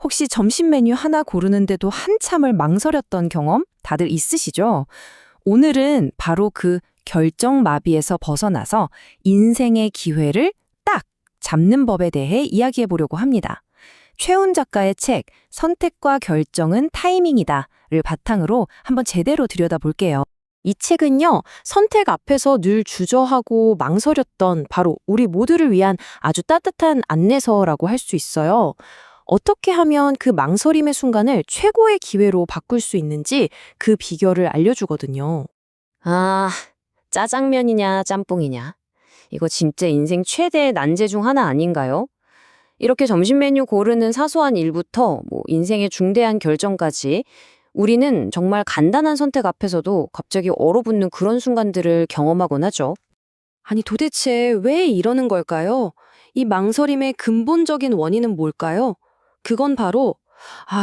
혹시 점심 메뉴 하나 고르는데도 한참을 망설였던 경험 다들 있으시죠? 오늘은 바로 그 결정 마비에서 벗어나서 인생의 기회를 딱 잡는 법에 대해 이야기해 보려고 합니다. 최훈 작가의 책 선택과 결정은 타이밍이다를 바탕으로 한번 제대로 들여다볼게요. 이 책은요, 선택 앞에서 늘 주저하고 망설였던 바로 우리 모두를 위한 아주 따뜻한 안내서라고 할 수 있어요. 어떻게 하면 그 망설임의 순간을 최고의 기회로 바꿀 수 있는지 그 비결을 알려주거든요. 아, 짜장면이냐 짬뽕이냐. 이거 진짜 인생 최대의 난제 중 하나 아닌가요? 이렇게 점심 메뉴 고르는 사소한 일부터 인생의 중대한 결정까지 우리는 정말 간단한 선택 앞에서도 갑자기 얼어붙는 그런 순간들을 경험하곤 하죠. 아니 도대체 왜 이러는 걸까요? 이 망설임의 근본적인 원인은 뭘까요? 그건 바로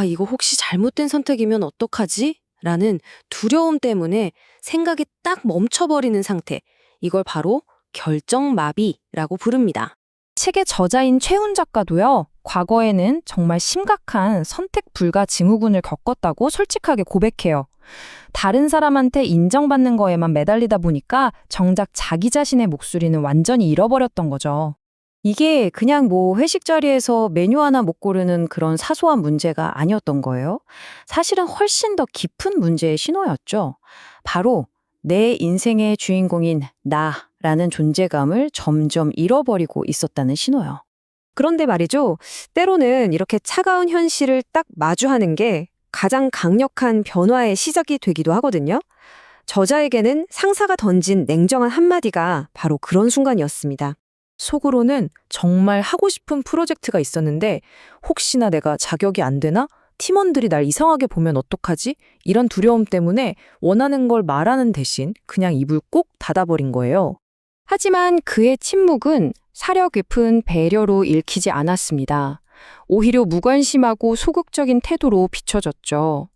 이거 혹시 잘못된 선택이면 어떡하지? 라는 두려움 때문에 생각이 딱 멈춰버리는 상태. 이걸 바로 결정마비라고 부릅니다. 책의 저자인 최훈 작가도요, 과거에는 정말 심각한 선택 불가 증후군을 겪었다고 솔직하게 고백해요. 다른 사람한테 인정받는 거에만 매달리다 보니까 정작 자기 자신의 목소리는 완전히 잃어버렸던 거죠. 이게 그냥 회식 자리에서 메뉴 하나 못 고르는 그런 사소한 문제가 아니었던 거예요. 사실은 훨씬 더 깊은 문제의 신호였죠. 바로 내 인생의 주인공인 나라는 존재감을 점점 잃어버리고 있었다는 신호요. 그런데 말이죠. 때로는 이렇게 차가운 현실을 딱 마주하는 게 가장 강력한 변화의 시작이 되기도 하거든요. 저자에게는 상사가 던진 냉정한 한마디가 바로 그런 순간이었습니다. 속으로는 정말 하고 싶은 프로젝트가 있었는데 혹시나 내가 자격이 안 되나? 팀원들이 날 이상하게 보면 어떡하지? 이런 두려움 때문에 원하는 걸 말하는 대신 그냥 입을 꼭 닫아버린 거예요. 하지만 그의 침묵은 사려 깊은 배려로 읽히지 않았습니다. 오히려 무관심하고 소극적인 태도로 비춰졌죠.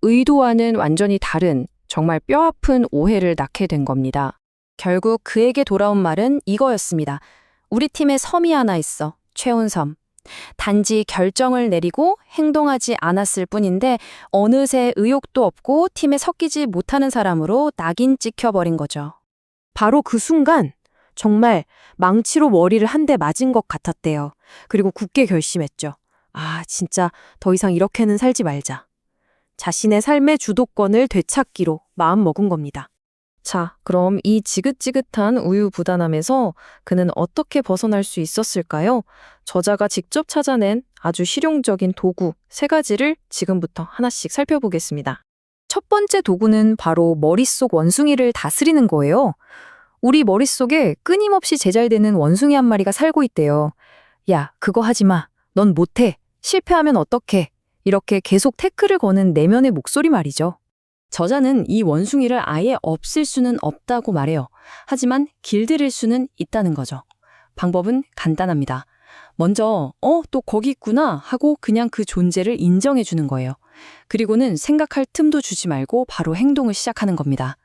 의도와는 완전히 다른 정말 뼈아픈 오해를 낳게 된 겁니다. 결국 그에게 돌아온 말은 이거였습니다. 우리 팀에 섬이 하나 있어. 최훈섬. 단지 결정을 내리고 행동하지 않았을 뿐인데 어느새 의욕도 없고 팀에 섞이지 못하는 사람으로 낙인 찍혀버린 거죠. 바로 그 순간 정말 망치로 머리를 한 대 맞은 것 같았대요. 그리고 굳게 결심했죠. 진짜 더 이상 이렇게는 살지 말자. 자신의 삶의 주도권을 되찾기로 마음먹은 겁니다. 자, 그럼 이 지긋지긋한 우유부단함에서 그는 어떻게 벗어날 수 있었을까요? 저자가 직접 찾아낸 아주 실용적인 도구 3가지를 지금부터 하나씩 살펴보겠습니다. 첫 번째 도구는 바로 머릿속 원숭이를 다스리는 거예요. 우리 머릿속에 끊임없이 제잘되는 원숭이 한 마리가 살고 있대요. 야, 그거 하지 마. 넌 못해. 실패하면 어떡해. 이렇게 계속 태클을 거는 내면의 목소리 말이죠. 저자는 이 원숭이를 아예 없앨 수는 없다고 말해요. 하지만 길들일 수는 있다는 거죠. 방법은 간단합니다. 먼저 또 거기 있구나 하고 그냥 그 존재를 인정해 주는 거예요. 그리고는 생각할 틈도 주지 말고 바로 행동을 시작하는 겁니다.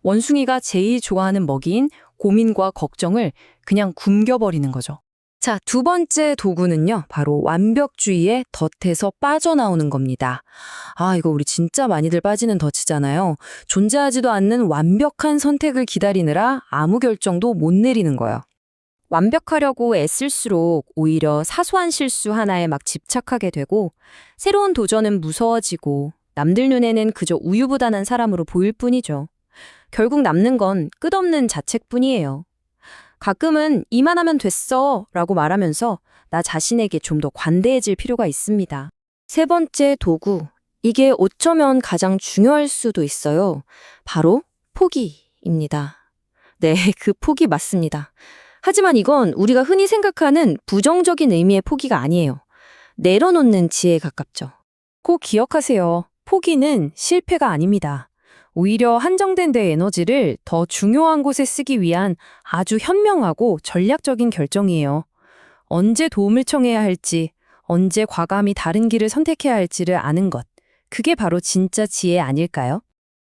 원숭이가 제일 좋아하는 먹이인 고민과 걱정을 그냥 굶겨버리는 거죠. 자, 두 번째 도구는요, 바로 완벽주의의 덫에서 빠져나오는 겁니다. 이거 우리 진짜 많이들 빠지는 덫이잖아요. 존재하지도 않는 완벽한 선택을 기다리느라 아무 결정도 못 내리는 거예요. 완벽하려고 애쓸수록 오히려 사소한 실수 하나에 막 집착하게 되고 새로운 도전은 무서워지고 남들 눈에는 그저 우유부단한 사람으로 보일 뿐이죠. 결국 남는 건 끝없는 자책뿐이에요. 가끔은 이만하면 됐어 라고 말하면서 나 자신에게 좀 더 관대해질 필요가 있습니다. 세 번째 도구, 이게 어쩌면 가장 중요할 수도 있어요. 바로 포기입니다. 네, 그 포기 맞습니다. 하지만 이건 우리가 흔히 생각하는 부정적인 의미의 포기가 아니에요. 내려놓는 지혜에 가깝죠. 꼭 기억하세요. 포기는 실패가 아닙니다. 오히려 한정된 내 에너지를 더 중요한 곳에 쓰기 위한 아주 현명하고 전략적인 결정이에요. 언제 도움을 청해야 할지, 언제 과감히 다른 길을 선택해야 할지를 아는 것. 그게 바로 진짜 지혜 아닐까요?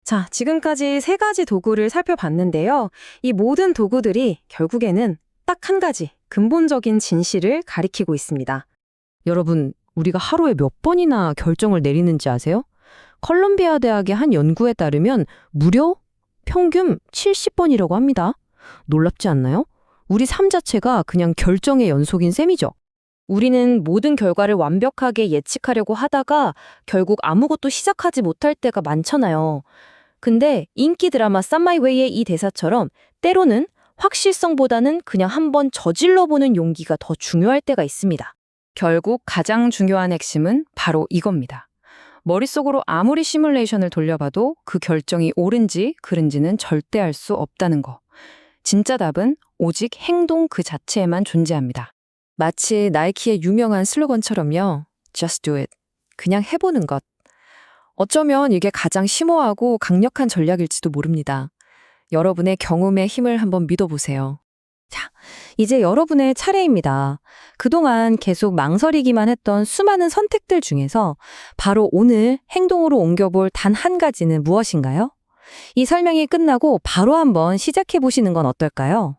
자, 지금까지 3가지 도구를 살펴봤는데요. 이 모든 도구들이 결국에는 딱 한 가지 근본적인 진실을 가리키고 있습니다. 여러분, 우리가 하루에 몇 번이나 결정을 내리는지 아세요? 컬럼비아 대학의 한 연구에 따르면 무려 평균 70번이라고 합니다. 놀랍지 않나요? 우리 삶 자체가 그냥 결정의 연속인 셈이죠. 우리는 모든 결과를 완벽하게 예측하려고 하다가 결국 아무것도 시작하지 못할 때가 많잖아요. 근데 인기 드라마 쌈마이웨이의 이 대사처럼 때로는 확실성보다는 그냥 한번 저질러보는 용기가 더 중요할 때가 있습니다. 결국 가장 중요한 핵심은 바로 이겁니다. 머릿속으로 아무리 시뮬레이션을 돌려봐도 그 결정이 옳은지 그른지는 절대 알 수 없다는 거. 진짜 답은 오직 행동 그 자체에만 존재합니다. 마치 나이키의 유명한 슬로건처럼요. Just do it. 그냥 해보는 것. 어쩌면 이게 가장 심오하고 강력한 전략일지도 모릅니다. 여러분의 경험의 힘을 한번 믿어보세요. 자, 이제 여러분의 차례입니다. 그동안 계속 망설이기만 했던 수많은 선택들 중에서 바로 오늘 행동으로 옮겨볼 단 한 가지는 무엇인가요? 이 설명이 끝나고 바로 한번 시작해 보시는 건 어떨까요?